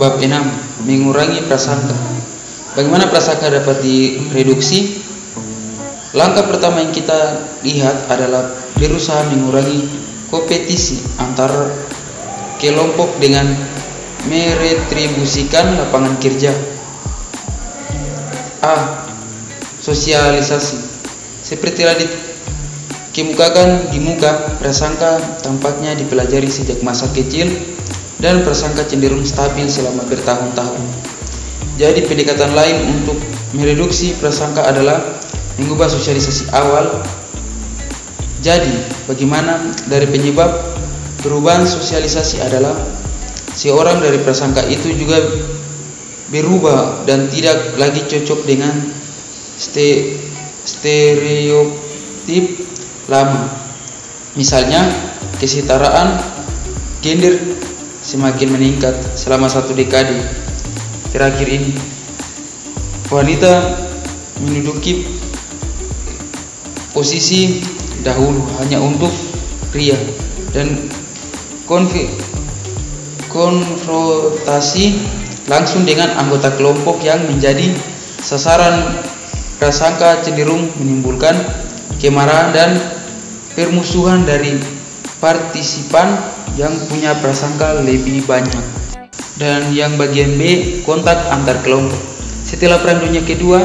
Bab 6. Mengurangi prasangka. Bagaimana prasangka dapat direduksi? Langkah pertama yang kita lihat adalah berusaha mengurangi kompetisi antar kelompok dengan meretribusikan lapangan kerja. A. Sosialisasi. Seperti telah dikemukakan di muka, prasangka tampaknya dipelajari sejak masa kecil dan prasangka cenderung stabil selama bertahun-tahun. Jadi pendekatan lain untuk mereduksi prasangka adalah mengubah sosialisasi awal. Jadi bagaimana dari penyebab perubahan sosialisasi adalah seorang dari prasangka itu juga berubah dan tidak lagi cocok dengan stereotip lama. Misalnya, kesetaraan gender semakin meningkat selama 1 dekade terakhir ini. Wanita menduduki posisi dahulu hanya untuk pria, dan konfrontasi langsung dengan anggota kelompok yang menjadi sasaran prasangka cenderung menimbulkan kemarahan dan permusuhan dari partisipan yang punya prasangka lebih banyak. Dan yang bagian B, kontak antar kelompok. Setelah Perang Dunia Kedua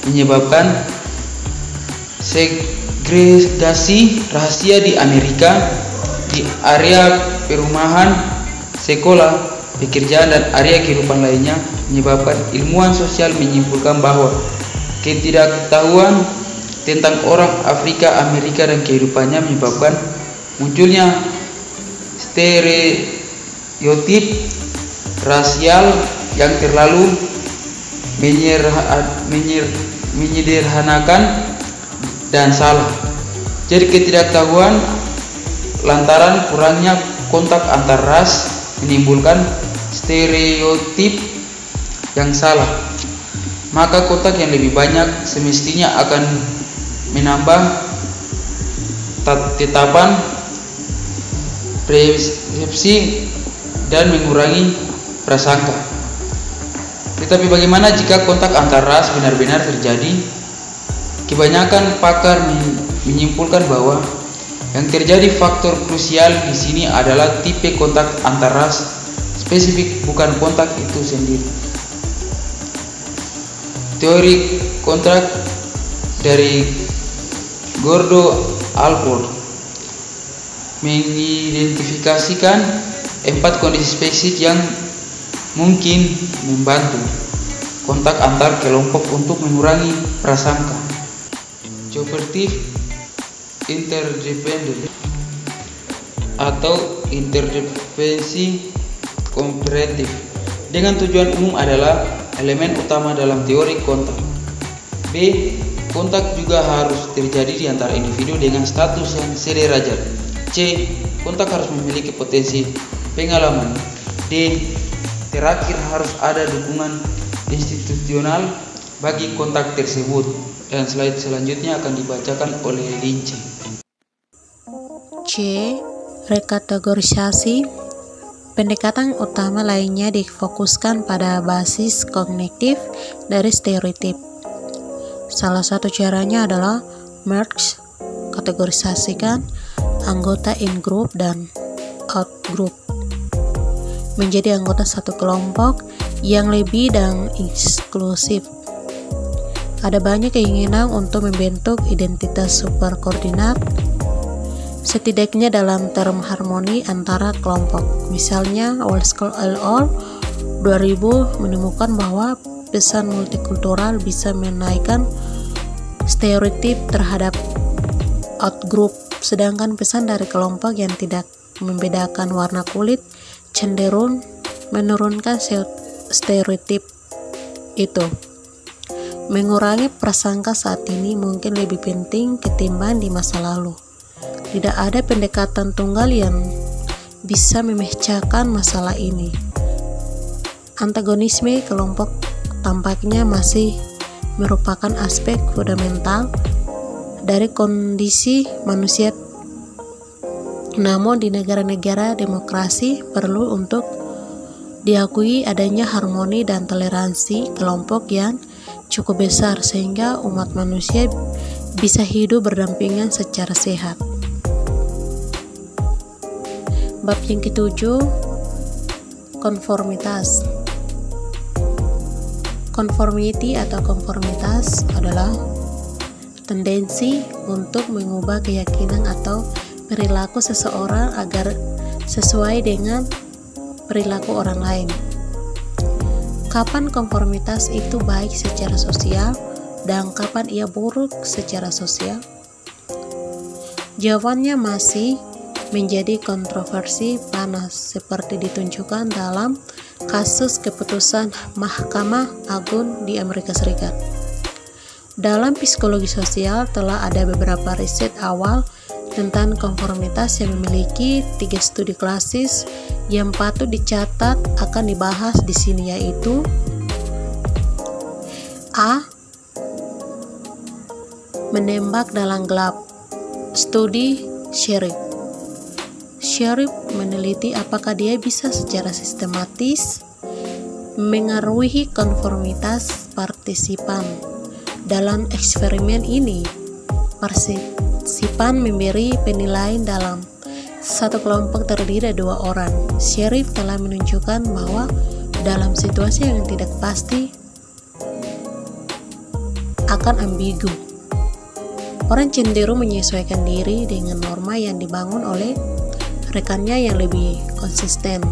menyebabkan segregasi rahasia di Amerika, di area perumahan, sekolah, pekerjaan, dan area kehidupan lainnya, menyebabkan ilmuwan sosial menyimpulkan bahwa ketidaktahuan tentang orang Afrika Amerika dan kehidupannya menyebabkan munculnya stereotip rasial yang terlalu menyederhanakan dan salah. Jadi ketidaktahuan lantaran kurangnya kontak antar ras menimbulkan stereotip yang salah. Maka kontak yang lebih banyak semestinya akan menambah tetapan persepsi dan mengurangi prasangka. Tetapi bagaimana jika kontak antar ras benar-benar terjadi? Kebanyakan pakar menyimpulkan bahwa yang terjadi faktor krusial di sini adalah tipe kontak antar ras spesifik, bukan kontak itu sendiri. Teori kontrak dari Gordo Alport mengidentifikasikan 4 kondisi spesifik yang mungkin membantu kontak antar kelompok untuk mengurangi prasangka. Cooperative interdependent atau interdependensi kooperatif, dengan tujuan umum adalah elemen utama dalam teori kontak. B. Kontak juga harus terjadi di antara individu dengan status yang sederajat. C. Kontak harus memiliki potensi pengalaman. D. Terakhir, harus ada dukungan institusional bagi kontak tersebut. Dan slide selanjutnya akan dibacakan oleh Lince. C. Rekategorisasi. Pendekatan utama lainnya difokuskan pada basis kognitif dari stereotip. Salah satu caranya adalah merge, kategorisasikan anggota in-group dan out-group menjadi anggota satu kelompok yang lebih dan eksklusif. Ada banyak keinginan untuk membentuk identitas superkoordinat, setidaknya dalam term harmoni antara kelompok. Misalnya, World School All 2000 menemukan bahwa pesan multikultural bisa menaikkan stereotip terhadap outgroup, sedangkan pesan dari kelompok yang tidak membedakan warna kulit cenderung menurunkan stereotip itu. Mengurangi prasangka saat ini mungkin lebih penting ketimbang di masa lalu. Tidak ada pendekatan tunggal yang bisa memecahkan masalah ini. Antagonisme kelompok tampaknya masih merupakan aspek fundamental dari kondisi manusia. Namun di negara-negara demokrasi perlu untuk Diakui adanya harmoni dan toleransi kelompok yang cukup besar sehingga umat manusia bisa hidup berdampingan secara sehat. Bab yang ketujuh, konformitas. Conformity atau konformitas adalah tendensi untuk mengubah keyakinan atau perilaku seseorang agar sesuai dengan perilaku orang lain. Kapan konformitas itu baik secara sosial dan kapan ia buruk secara sosial? Jawabannya masih menjadi kontroversi panas seperti ditunjukkan dalam kasus keputusan Mahkamah Agung di Amerika Serikat. Dalam psikologi sosial telah ada beberapa riset awal tentang konformitas yang memiliki 3 studi klasis yang patut dicatat akan dibahas di sini, yaitu A. Menembak dalam gelap. Studi Sherif. Sherif meneliti apakah dia bisa secara sistematis mengaruhi konformitas partisipan. Dalam eksperimen ini, partisipan memberi penilaian dalam satu kelompok terdiri 2 orang. Sherif telah menunjukkan bahwa dalam situasi yang tidak pasti akan ambigu, orang cenderung menyesuaikan diri dengan norma yang dibangun oleh rekannya yang lebih konsisten.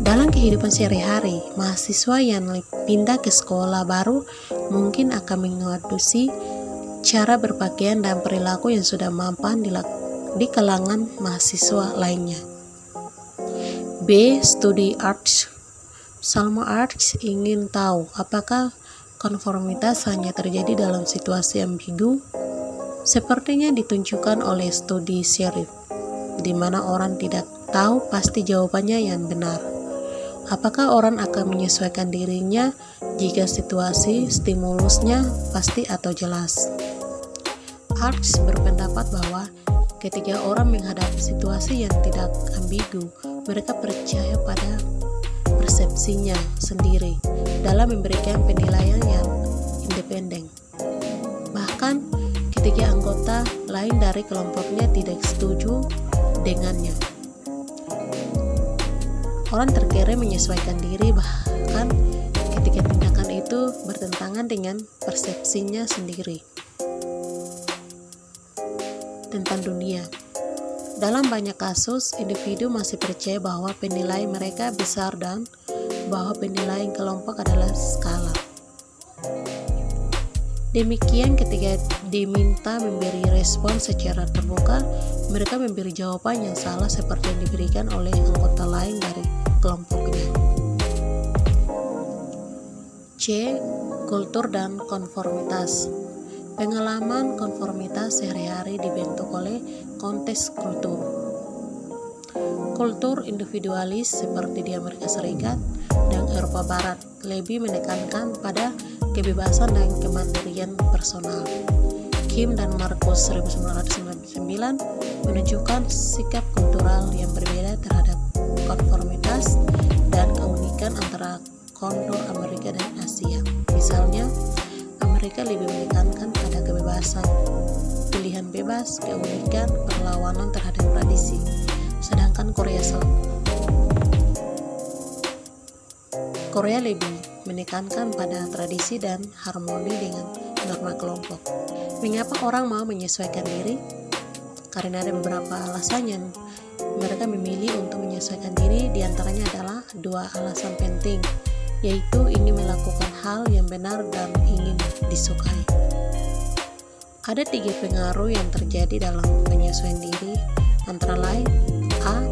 Dalam kehidupan sehari-hari, mahasiswa yang pindah ke sekolah baru mungkin akan mengadopsi cara berpakaian dan perilaku yang sudah mapan di kalangan mahasiswa lainnya. B. Studi Arts. Salma Arts ingin tahu apakah konformitas hanya terjadi dalam situasi ambigu, sepertinya ditunjukkan oleh studi Sherif, di mana orang tidak tahu pasti jawabannya yang benar. Apakah orang akan menyesuaikan dirinya jika situasi stimulusnya pasti atau jelas? Arts berpendapat bahwa ketika orang menghadapi situasi yang tidak ambigu, mereka percaya pada persepsinya sendiri dalam memberikan penilaian yang independen. Bahkan ketika anggota lain dari kelompoknya tidak setuju dengannya, orang terkira menyesuaikan diri bahkan ketika tindakan itu bertentangan dengan persepsinya sendiri tentang dunia. Dalam banyak kasus, individu masih percaya bahwa penilaian mereka besar dan bahwa penilaian kelompok adalah skala. Demikian ketika diminta memberi respon secara terbuka, mereka memberi jawaban yang salah seperti yang diberikan oleh anggota lain dari kelompoknya. C. Kultur dan konformitas. Pengalaman konformitas sehari-hari dibentuk oleh konteks kultur. Kultur individualis seperti di Amerika Serikat dan Eropa Barat lebih menekankan pada kebebasan dan kemandirian personal. Kim dan Marcus 1999 menunjukkan sikap kultural yang berbeda terhadap konformitas dan keunikan antara konteks Amerika dan Asia. Misalnya, Amerika lebih menekankan pada kebebasan, pilihan bebas, keunikan, perlawanan terhadap tradisi, sedangkan Korea lebih menekankan pada tradisi dan harmoni dengan norma kelompok. Mengapa orang mau menyesuaikan diri? Karena ada beberapa alasan yang mereka memilih untuk menyesuaikan diri, diantaranya adalah 2 alasan penting, yaitu ingin melakukan hal yang benar dan ingin disukai. Ada 3 pengaruh yang terjadi dalam penyesuaian diri, antara lain: A.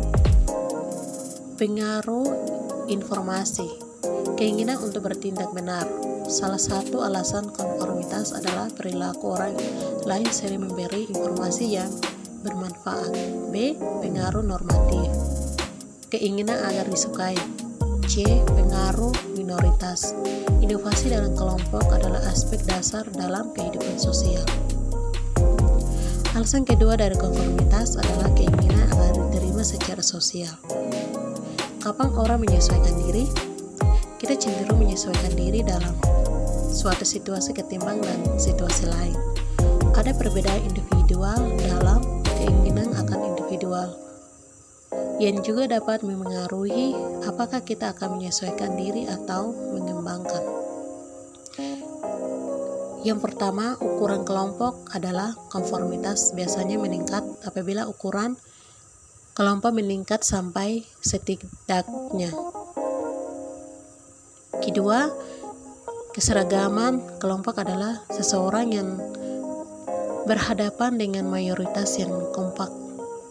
Pengaruh informasi, keinginan untuk bertindak benar. Salah satu alasan konformitas adalah perilaku orang lain sering memberi informasi yang bermanfaat. B. Pengaruh normatif, keinginan agar disukai. C. Pengaruh minoritas. Inovasi dalam kelompok adalah aspek dasar dalam kehidupan sosial. Alasan kedua dari konformitas adalah keinginan agar diterima secara sosial. kapan orang menyesuaikan diri? Kita cenderung menyesuaikan diri dalam suatu situasi ketimbang dan situasi lain. Ada perbedaan individual dalam keinginan akan individual yang juga dapat memengaruhi apakah kita akan menyesuaikan diri atau mengembangkan. Yang pertama, ukuran kelompok adalah konformitas biasanya meningkat apabila ukuran kelompok meningkat sampai setidaknya. Kedua, keseragaman kelompok adalah seseorang yang berhadapan dengan mayoritas yang kompak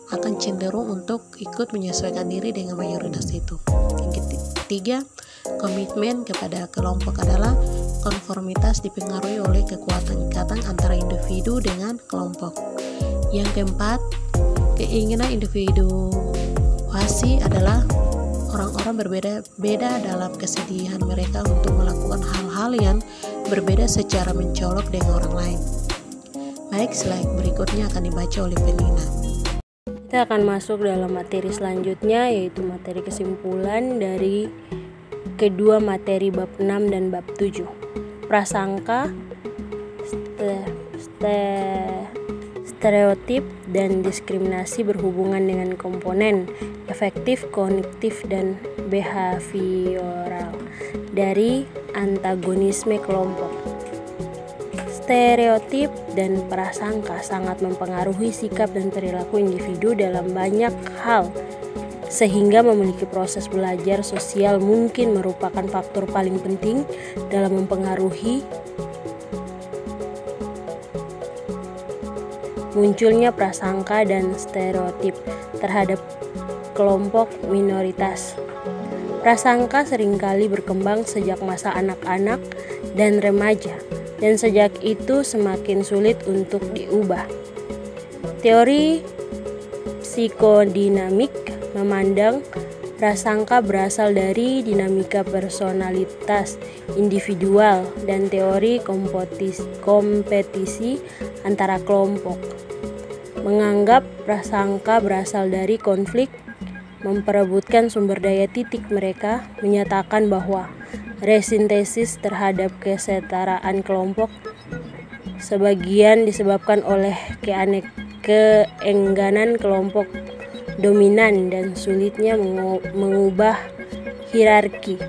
akan cenderung untuk ikut menyesuaikan diri dengan mayoritas itu. Yang ketiga, komitmen kepada kelompok adalah konformitas dipengaruhi oleh kekuatan ikatan antara individu dengan kelompok. Yang keempat, keinginan individuasi adalah orang-orang berbeda-beda dalam kesedihan mereka untuk melakukan hal-hal yang berbeda secara mencolok dengan orang lain. Baik, slide berikutnya akan dibaca oleh Penina. Kita akan masuk dalam materi selanjutnya, yaitu materi kesimpulan dari kedua materi bab 6 dan bab 7. Prasangka, stereotip, dan diskriminasi berhubungan dengan komponen efektif, kognitif, dan behavioral dari antagonisme kelompok. Stereotip dan prasangka sangat mempengaruhi sikap dan perilaku individu dalam banyak hal, sehingga memiliki proses belajar sosial mungkin merupakan faktor paling penting dalam mempengaruhi munculnya prasangka dan stereotip terhadap kelompok minoritas. Prasangka seringkali berkembang sejak masa anak-anak dan remaja, dan sejak itu semakin sulit untuk diubah. Teori psikodinamik memandang prasangka berasal dari dinamika personalitas individual dan teori kompetisi antara kelompok. Menganggap prasangka berasal dari konflik, memperebutkan sumber daya titik mereka, menyatakan bahwa resintesis terhadap kesetaraan kelompok sebagian disebabkan oleh keengganan kelompok dominan dan sulitnya mengubah hierarki.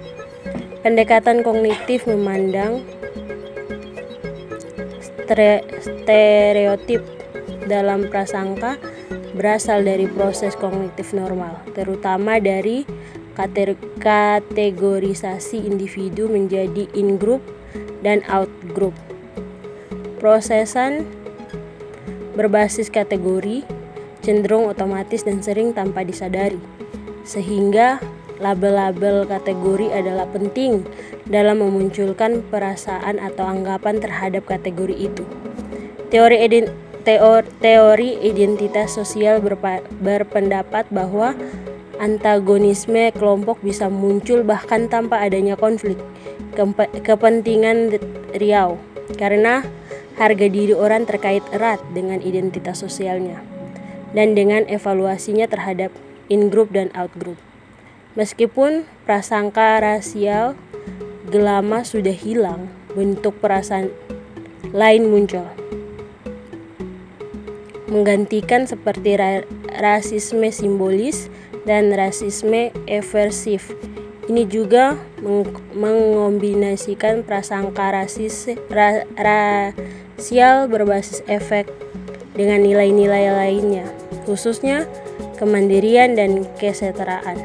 Pendekatan kognitif memandang stereotip dalam prasangka berasal dari proses kognitif normal, terutama dari kategorisasi individu menjadi in-group dan out-group. Prosesan berbasis kategori cenderung otomatis dan sering tanpa disadari, sehingga label-label kategori adalah penting dalam memunculkan perasaan atau anggapan terhadap kategori itu. Teori identitas sosial berpendapat bahwa antagonisme kelompok bisa muncul bahkan tanpa adanya konflik kepentingan riau, karena harga diri orang terkait erat dengan identitas sosialnya dan dengan evaluasinya terhadap in-group dan out-group. Meskipun prasangka rasial gelama sudah hilang, bentuk perasaan lain muncul, menggantikan seperti rasisme simbolis dan rasisme eversif. Ini juga mengombinasikan prasangka rasial berbasis efek dengan nilai-nilai lainnya, khususnya kemandirian dan kesetaraan.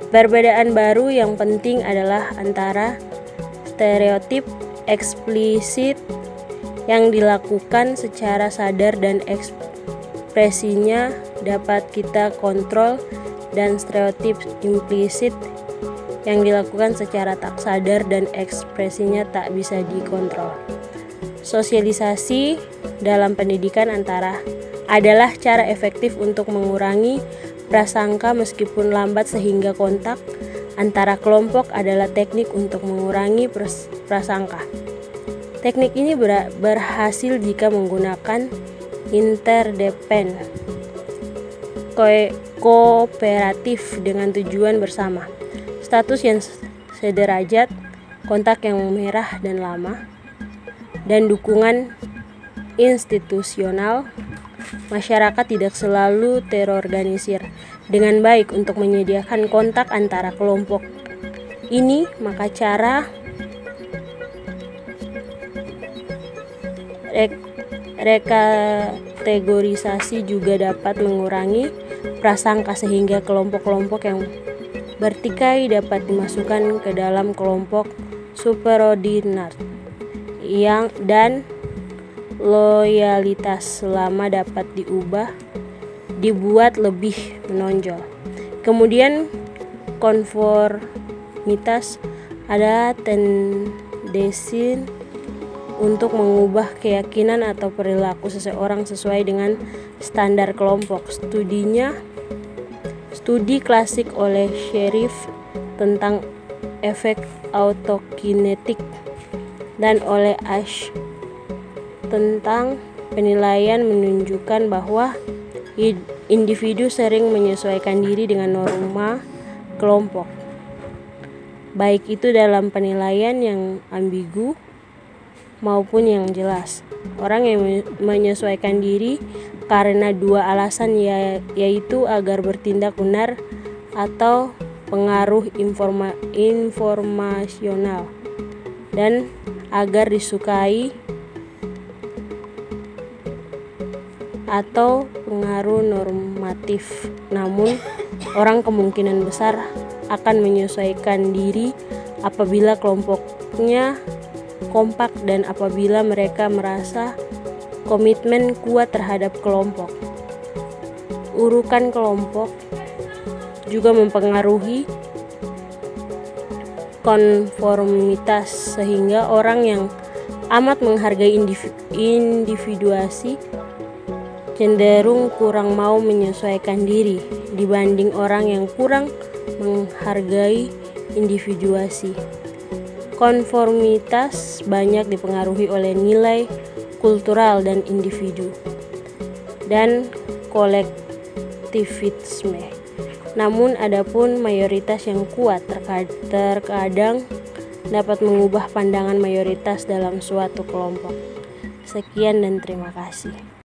Perbedaan baru yang penting adalah antara stereotip eksplisit yang dilakukan secara sadar dan ekspresinya dapat kita kontrol, dan stereotip implisit yang dilakukan secara tak sadar dan ekspresinya tak bisa dikontrol. Sosialisasi dalam pendidikan adalah cara efektif untuk mengurangi prasangka meskipun lambat, sehingga kontak antara kelompok adalah teknik untuk mengurangi prasangka. Teknik ini berhasil jika menggunakan kooperatif dengan tujuan bersama, status yang sederajat, kontak yang merah dan lama, dan dukungan institusional. Masyarakat tidak selalu terorganisir dengan baik untuk menyediakan kontak antara kelompok ini, maka cara rekategorisasi juga dapat mengurangi prasangka sehingga kelompok-kelompok yang bertikai dapat dimasukkan ke dalam kelompok superordinat dan loyalitas lama dapat dibuat lebih menonjol. Kemudian konformitas adalah tendensi untuk mengubah keyakinan atau perilaku seseorang sesuai dengan standar kelompok. Studi klasik oleh Sherif tentang efek autokinetik dan oleh Ash tentang penilaian menunjukkan bahwa individu sering menyesuaikan diri dengan norma kelompok, baik itu dalam penilaian yang ambigu maupun yang jelas. Orang yang menyesuaikan diri karena dua alasan, yaitu agar bertindak benar atau pengaruh informasional, dan agar disukai atau pengaruh normatif. Namun, orang kemungkinan besar akan menyesuaikan diri apabila kelompoknya kompak dan apabila mereka merasa komitmen kuat terhadap kelompok. Urukan kelompok juga mempengaruhi konformitas, sehingga orang yang amat menghargai individuasi cenderung kurang mau menyesuaikan diri dibanding orang yang kurang menghargai individuasi. Konformitas banyak dipengaruhi oleh nilai kultural dan individu dan kolektivisme. Namun adapun mayoritas yang kuat terkadang dapat mengubah pandangan mayoritas dalam suatu kelompok. Sekian dan terima kasih.